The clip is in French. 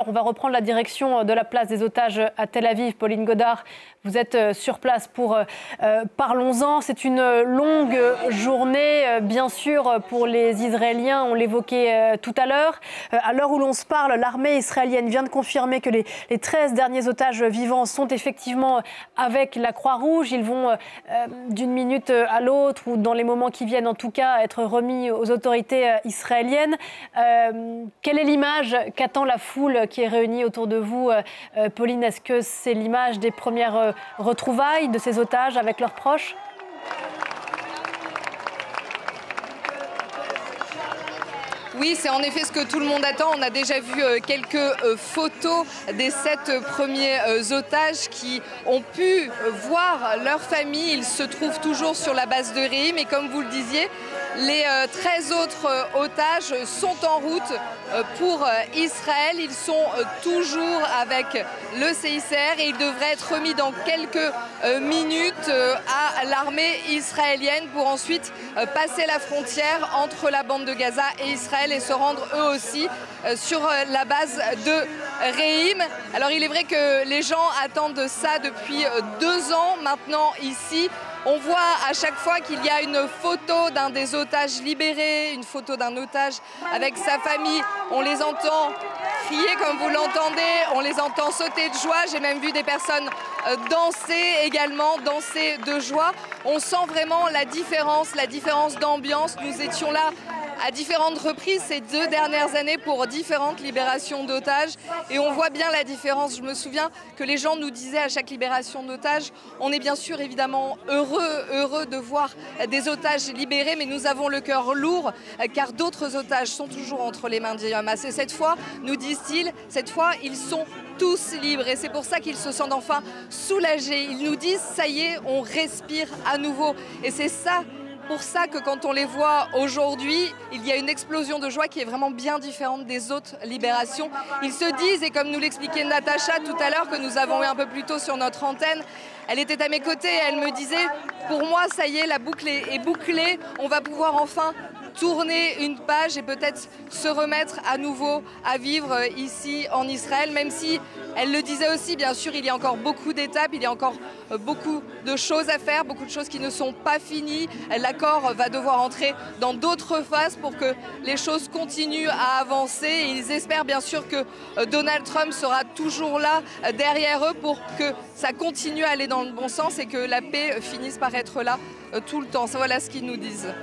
On va reprendre la direction de la place des otages à Tel Aviv. Pauline Godard, vous êtes sur place pour Parlons-en. C'est une longue journée, bien sûr, pour les Israéliens. On l'évoquait tout à l'heure. À l'heure où l'on se parle, l'armée israélienne vient de confirmer que les 13 derniers otages vivants sont effectivement avec la Croix-Rouge. Ils vont d'une minute à l'autre, ou dans les moments qui viennent en tout cas, être remis aux autorités israéliennes. Quelle est l'image qu'attend la foule qui est réunie autour de vous, Pauline? Est-ce que c'est l'image des premières retrouvailles de ces otages avec leurs proches? Oui, c'est en effet ce que tout le monde attend. On a déjà vu quelques photos des 7 premiers otages qui ont pu voir leur famille. Ils se trouvent toujours sur la base de Re'im. Et comme vous le disiez, les 13 autres otages sont en route pour Israël. Ils sont toujours avec le CICR et ils devraient être remis dans quelques minutes à l'armée israélienne pour ensuite passer la frontière entre la bande de Gaza et Israël et se rendre eux aussi sur la base de Re'im. Alors il est vrai que les gens attendent ça depuis 2 ans maintenant ici. On voit à chaque fois qu'il y a une photo d'un des otages libérés, une photo d'un otage avec sa famille. On les entend crier comme vous l'entendez, on les entend sauter de joie. J'ai même vu des personnes danser également, danser de joie. On sent vraiment la différence d'ambiance. Nous étions là à différentes reprises ces 2 dernières années pour différentes libérations d'otages et on voit bien la différence. Je me souviens que les gens nous disaient à chaque libération d'otages, on est bien sûr évidemment heureux de voir des otages libérés, mais nous avons le cœur lourd car d'autres otages sont toujours entre les mains du Hamas. Et cette fois, nous disent-ils, cette fois ils sont tous libres et c'est pour ça qu'ils se sentent enfin soulagés. Ils nous disent ça y est, on respire à nouveau et c'est ça. Pour ça que quand on les voit aujourd'hui, il y a une explosion de joie qui est vraiment bien différente des autres libérations. Ils se disent, et comme nous l'expliquait Natacha tout à l'heure, que nous avons eu un peu plus tôt sur notre antenne, elle était à mes côtés et elle me disait, pour moi, ça y est, la boucle est bouclée, on va pouvoir enfin tourner une page et peut-être se remettre à nouveau à vivre ici en Israël, même si elle le disait aussi, bien sûr, il y a encore beaucoup d'étapes, il y a encore beaucoup de choses à faire, beaucoup de choses qui ne sont pas finies. L'accord va devoir entrer dans d'autres phases pour que les choses continuent à avancer. Et ils espèrent bien sûr que Donald Trump sera toujours là derrière eux pour que ça continue à aller dans le bon sens et que la paix finisse par être là tout le temps. Voilà ce qu'ils nous disent.